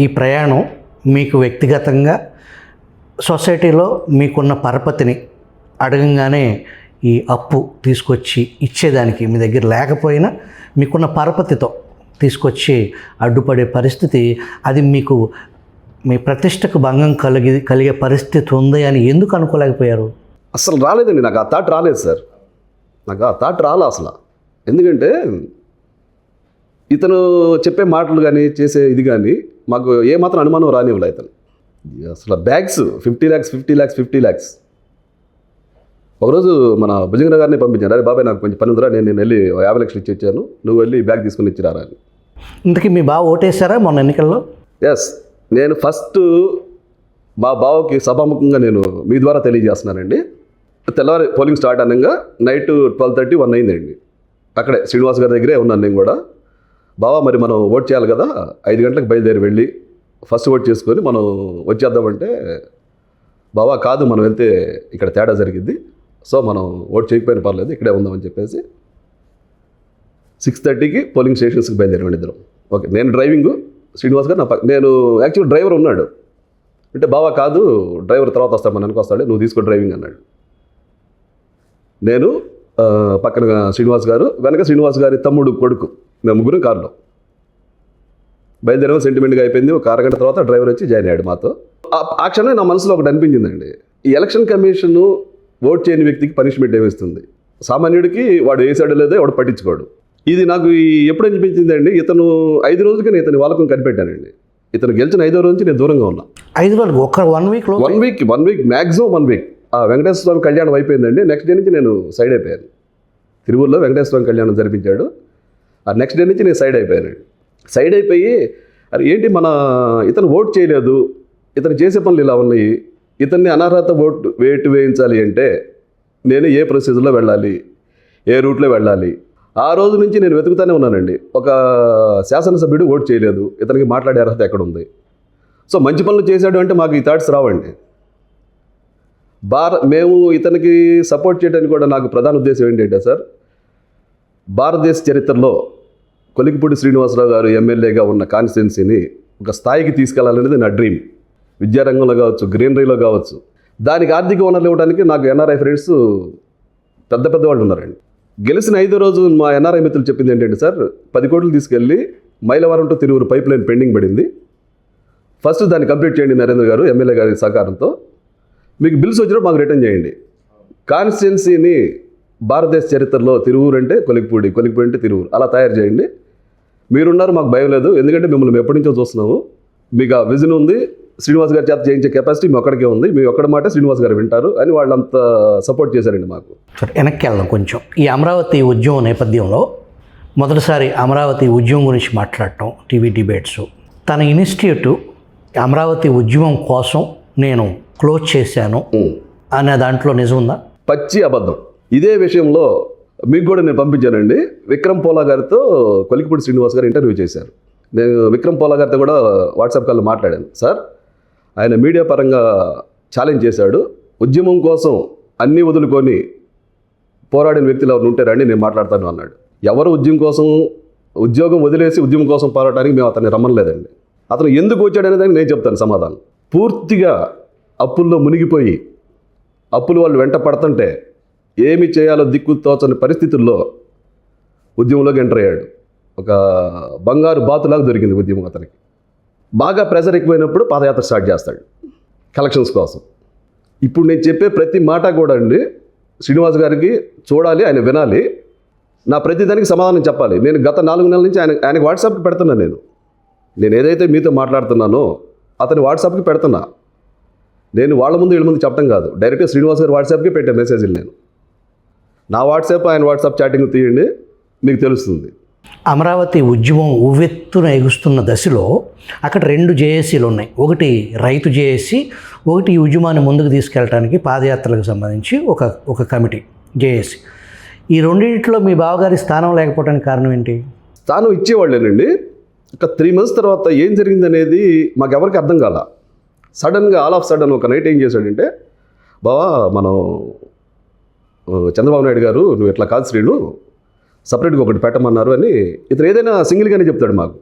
ఈ ప్రయాణం మీకు వ్యక్తిగతంగా సొసైటీలో మీకున్న పరపతిని అడగంగానే ఈ అప్పు తీసుకొచ్చి ఇచ్చేదానికి మీ దగ్గర లేకపోయినా మీకున్న పరపతితో తీసుకొచ్చి అడ్డుపడే పరిస్థితి, అది మీకు మీ ప్రతిష్టకు భంగం కలిగే పరిస్థితి ఉంది అని ఎందుకు అనుకోలేకపోయారు? అసలు రాలేదండి, నాకు ఆ థాట్ రాలేదు సార్. నాకు ఆ థాట్ రాలే అసలు. ఎందుకంటే ఇతను చెప్పే మాటలు కానీ చేసే ఇది కానీ మాకు ఏమాత్రం అనుమానం రానివ్వలే. ఇతను అసలు బ్యాగ్స్ 50 lakhs. ఒకరోజు మన భుజంగ గారిని పంపించాను, అరే బాబాయ్ నాకు కొంచెం పని ఉందిరా, నేను వెళ్ళి 50 లక్షలు ఇచ్చి వచ్చాను, నువ్వు వెళ్ళి బ్యాగ్ తీసుకుని ఇచ్చిరారా అని. ఇంతకీ మీ బావ ఓటేశారా మొన్న ఎన్నికల్లో? ఎస్, నేను ఫస్ట్ మా బావకి సభాముఖంగా నేను మీ ద్వారా తెలియజేస్తున్నానండి. తెల్లవారి పోలింగ్ స్టార్ట్ అనగా నైట్ 12:30, 1 అయిందండి. అక్కడే శ్రీనివాస్ గారి దగ్గరే ఉన్నాను నేను కూడా. బావా మరి మనం ఓట్ చేయాలి కదా, 5 గంటలకు బయలుదేరి వెళ్ళి ఫస్ట్ ఓట్ చేసుకొని మనం వచ్చేద్దామంటే, బావా కాదు మనం వెళ్తే ఇక్కడ తేడా జరిగిద్ది, సో మనం ఓట్ చేయకపోయినా పర్లేదు ఇక్కడే ఉందామని చెప్పేసి 6:30కి పోలింగ్ స్టేషన్స్కి బయలుదేరాం ఇద్దరం. ఓకే, నేను డ్రైవింగ్, శ్రీనివాస్ గారు నేను యాక్చువల్ డ్రైవర్ ఉన్నాడు అంటే, బావా కాదు డ్రైవర్ తర్వాత వస్తాడు, మన వెనక వస్తాడు, నువ్వు తీసుకో డ్రైవింగ్ అన్నాడు. నేను పక్కన శ్రీనివాస్ గారు, వెనక శ్రీనివాస్ గారి తమ్ముడు కొడుకు, మేము ముగ్గురు కారులో బయలుదేరాము. సెంటిమెంట్గా అయిపోయింది. ఒక అరగంట తర్వాత డ్రైవర్ వచ్చి జాయిన్ అయ్యాడు మాతో. ఆ క్షణం నా మనసులో ఒకటి అనిపించిందండి, ఈ ఎలక్షన్ కమిషన్ ఓట్ చేయని వ్యక్తికి పనిష్మెంట్ ఏమిస్తుంది, సామాన్యుడికి వాడు వేసాడో లేదో వాడు పట్టించుకోడు. ఇది నాకు ఎప్పుడు అనిపించిందండి, ఇతను 5 రోజులకి నేను ఇతని వాళ్ళకం కనిపెట్టానండి. ఇతను గెలిచిన 5వ రోజు నుంచి నేను దూరంగా ఉన్నా. 5 రోజులు ఒక 1 వీక్ మ్యాక్సిమం 1 వీక్. ఆ వెంకటేశ్వర స్వామి కళ్యాణం అయిపోయిందండి. నెక్స్ట్ డే నుంచి నేను సైడ్ అయిపోయాను. తిరువూరులో వెంకటేశ్వర స్వామి కళ్యాణం జరిపించాడు. ఆ నెక్స్ట్ డే నుంచి నేను సైడ్ అయిపోయానండి. సైడ్ అయిపోయి అరే ఏంటి ఇతను ఓట్ చేయలేదు, ఇతను చేసే పనులు ఇలా ఉన్నాయి, ఇతన్ని అనర్హత వేటు వేయించాలి అంటే నేను ఏ ప్రొసీజర్లో వెళ్ళాలి, ఏ రూట్లో వెళ్ళాలి. ఆ రోజు నుంచి నేను వెతుకుతూనే ఉన్నానండి. ఒక శాసనసభ్యుడు ఓట్ చేయలేదు, ఇతనికి మాట్లాడే అర్హత ఎక్కడ ఉంది? సో మంచి పనులు చేశాడు అంటే మాకు ఈ థాట్స్ రావండి. మేము ఇతనికి సపోర్ట్ చేయడానికి కూడా నాకు ప్రధాన ఉద్దేశం ఏంటంటే సార్, భారతదేశ చరిత్రలో కొలికిపూడి శ్రీనివాసరావు గారు ఎమ్మెల్యేగా ఉన్న కాన్స్టిట్యున్సీని ఒక స్థాయికి తీసుకెళ్లాలనేది నా డ్రీమ్. విద్యారంగంలో కావచ్చు, గ్రీనరీలో కావచ్చు. దానికి ఆర్థిక వనరులు ఇవ్వడానికి నాకు ఎన్ఆర్ఐ ఫ్రెండ్స్ పెద్ద వాళ్ళు ఉన్నారండి. గెలిచిన 5వ రోజు మా ఎన్ఆర్ఐ మిత్రులు చెప్పింది ఏంటంటే సార్, 10 కోట్లు తీసుకెళ్ళి Mylavaram to Tiruvuru pipe line pending పడింది, ఫస్ట్ దాన్ని కంప్లీట్ చేయండి నరేంద్ర గారు ఎమ్మెల్యే గారి సహకారంతో, మీకు బిల్స్ వచ్చినప్పుడు మాకు రిటర్న్ చేయండి. కాన్స్టిట్యున్సీని భారతదేశ చరిత్రలో తిరువురు అంటే కొలికిపూడి అంటే తిరువురు అలా తయారు చేయండి. మీరున్నారు, మాకు భయం లేదు, ఎందుకంటే మిమ్మల్ని మేము ఎప్పటి నుంచో చూస్తున్నాము, మీకు ఆ విజన్ ఉంది, శ్రీనివాస్ గారి చేత చేయించే కెపాసిటీ మీ ఒక్కడికే ఉంది, మీ ఒక్కడి మాట శ్రీనివాస్ గారు వింటారు అని వాళ్ళంతా సపోర్ట్ చేశారండి మాకు. వెనక్కి వెళ్దాం కొంచెం. ఈ అమరావతి ఉద్యమం నేపథ్యంలో మొదటిసారి అమరావతి ఉద్యమం గురించి మాట్లాడటం టీవీ డిబేట్స్, తన ఇన్స్టిట్యూట్ అమరావతి ఉద్యమం కోసం నేను క్లోజ్ చేశాను అనే దాంట్లో నిజం ఉందా? పచ్చి అబద్ధం. ఇదే విషయంలో మీకు కూడా నేను పంపించానండి. విక్రమ్ పోలా గారితో కొలికిపూడి శ్రీనివాస్ గారు ఇంటర్వ్యూ చేశారు. నేను విక్రమ్ పోలా గారితో కూడా వాట్సాప్ కాల్లో మాట్లాడాను. సార్, ఆయన మీడియా పరంగా ఛాలెంజ్ చేశాడు, ఉద్యమం కోసం అన్నీ వదులుకొని పోరాడిన వ్యక్తులు ఎవరు ఉంటారండి, నేను మాట్లాడతాను అన్నాడు. ఎవరు ఉద్యోగం వదిలేసి ఉద్యమం కోసం పోరాటానికి మేము అతన్ని రమ్మనలేదండి. అతను ఎందుకు వచ్చాడనే దానికి నేను చెప్తాను సమాధానం. పూర్తిగా అప్పుల్లో మునిగిపోయి అప్పులు వాళ్ళు వెంట పడుతుంటే ఏమి చేయాలో దిక్కు తోచని పరిస్థితుల్లో ఉద్యమంలోకి ఎంటర్ అయ్యాడు. ఒక బంగారు బాతులాగా దొరికింది ఉద్యమం అతనికి. బాగా ప్రెజర్ ఎక్కువైనప్పుడు పాదయాత్ర స్టార్ట్ చేస్తాడు కలెక్షన్స్ కోసం. ఇప్పుడు నేను చెప్పే ప్రతి మాట కూడా అండి శ్రీనివాస్ గారికి చూడాలి, ఆయన వినాలి, నా ప్రతిదానికి సమాధానం చెప్పాలి. నేను గత 4 నెలల నుంచి ఆయనకి వాట్సాప్కి పెడుతున్నాను. నేను ఏదైతే మీతో మాట్లాడుతున్నానో అతని వాట్సాప్కి పెడుతున్నా. నేను వాళ్ళ ముందు వీళ్ళ ముందు చెప్పడం కాదు, డైరెక్ట్గా శ్రీనివాస్ గారి వాట్సాప్కి పెట్టే మెసేజ్లు. నేను నా వాట్సాప్ ఆయన వాట్సాప్ చాటింగ్ తీయండి, మీకు తెలుస్తుంది. అమరావతి ఉద్యమం ఉవ్వెత్తున ఎగుస్తున్న దశలో అక్కడ 2 జేఏసీలు ఉన్నాయి. ఒకటి రైతు జేఏసీ, ఒకటి ఈ ఉద్యమాన్ని ముందుకు తీసుకెళ్ళడానికి పాదయాత్రలకు సంబంధించి ఒక కమిటీ జేఏసీ. ఈ రెండింటిలో మీ బావగారి స్థానం లేకపోవడానికి కారణం ఏంటి? స్థానం ఇచ్చేవాళ్ళేనండి. ఒక 3 months తర్వాత ఏం జరిగిందనేది మాకెవరికి అర్థం కాల. సడన్గా ఆల్ ఆఫ్ సడన్ ఒక నైట్ ఏం చేశాడంటే, బావా మనం చంద్రబాబు నాయుడు గారు నువ్వు ఎట్లా కాదు శ్రీను, సపరేట్గా ఒకటి పెట్టమన్నారు అని. ఇతను ఏదైనా సింగిల్గానే చెప్తాడు మాకు.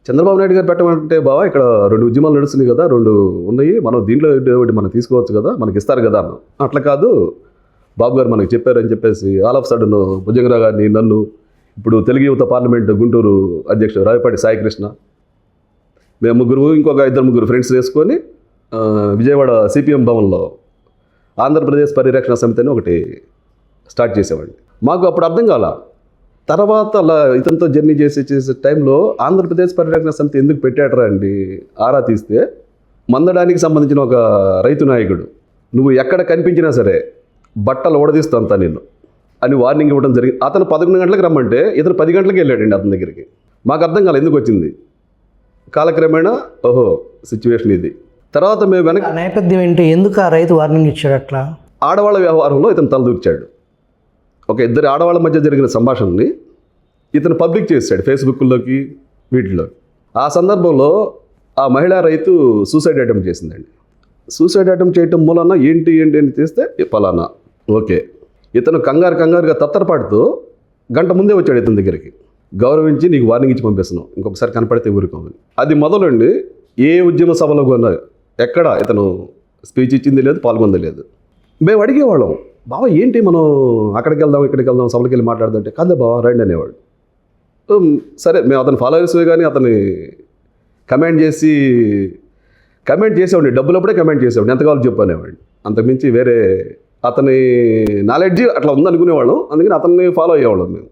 చంద్రబాబు నాయుడు గారు పెట్టమంటే బావా ఇక్కడ 2 ఉద్యమాలు నడుస్తున్నాయి కదా, 2 ఉన్నాయి, మనం దీంట్లో ఒకటి మనం తీసుకోవచ్చు కదా, మనకి ఇస్తారు కదా అన్న. అట్లా కాదు బాబు గారు మనకి చెప్పారని చెప్పేసి ఆల్ ఆఫ్ సడన్ భుజంగరావు గారిని, నన్ను, ఇప్పుడు తెలుగు యువత పార్లమెంట్ గుంటూరు అధ్యక్షుడు రాయపాటి సాయికృష్ణ, మేము ముగ్గురు, ఇంకొక 2-3 ఫ్రెండ్స్ వేసుకొని విజయవాడ సిపిఎం భవన్లో ఆంధ్రప్రదేశ్ పరిరక్షణ సమితి అని ఒకటి స్టార్ట్ చేసేవాడిని. మాకు అప్పుడు అర్థం కాల. తర్వాత అలా ఇతనితో జర్నీ చేసే టైంలో ఆంధ్రప్రదేశ్ పరిరక్షణ సమితి ఎందుకు పెట్టాడరా అండి ఆరా తీస్తే, మందడానికి సంబంధించిన ఒక రైతు నాయకుడు, నువ్వు ఎక్కడ కనిపించినా సరే బట్టలు ఓడదీస్తూ అంతా నేను అని వార్నింగ్ ఇవ్వడం జరిగింది. అతను 11 గంటలకు రమ్మంటే ఇతను 10 గంటలకు వెళ్ళాడండి అతని దగ్గరికి. మాకు అర్థం కాలేదు ఎందుకు వచ్చింది. కాలక్రమేణా ఓహో సిచ్యువేషన్ ఇది. తర్వాత మేము వెనక ఆ నేపథ్యం ఏంటి, ఎందుకు ఆ రైతు వార్నింగ్ ఇచ్చాడు అట్లా? ఆడవాళ్ళ వ్యవహారంలో ఇతను తలదూర్చాడు. ఒక 2 ఆడవాళ్ళ మధ్య జరిగిన సంభాషణని ఇతను పబ్లిక్ చేశాడు ఫేస్బుక్లోకి, వీటిలో. ఆ సందర్భంలో ఆ మహిళా రైతు సూసైడ్ అటెంప్ట్ చేసిందండి. సూసైడ్ అటెంప్ట్ చేయటం మూలన ఏంటి అని తీస్తే ఫలానా. ఓకే, ఇతను కంగారుగా తత్తరపాటుతో గంట ముందే వచ్చాడు ఇతని దగ్గరికి. గౌరవించి నీకు వార్నింగ్ ఇచ్చి పంపిస్తున్నాం, ఇంకొకసారి కనపడితే ఊరుకోమని. అది మొదలండి. ఏ ఉద్యమ సభలో కొన్నా ఎక్కడ ఇతను స్పీచ్ ఇచ్చింది లేదు, పాల్గొంది లేదు. మేము అడిగేవాళ్ళం, బావ ఏంటి మనం అక్కడికి వెళ్దాం ఇక్కడికి వెళ్దాం సభలకి వెళ్ళి మాట్లాడుతుంటే, కాదే బావ రండి అనేవాడు. సరే మేము అతను ఫాలోవర్స్వే కానీ అతన్ని కమెంట్ చేసేవాడిని, డబ్బులప్పుడే కమెంట్ చేసేవాడిని, ఎంత కావాలో చెప్పు అనేవాడిని. అంతకుమించి వేరే అతని నాలెడ్జ్ అట్లా ఉందనుకునేవాళ్ళం, అందుకని అతన్ని ఫాలో అయ్యేవాళ్ళం మేము.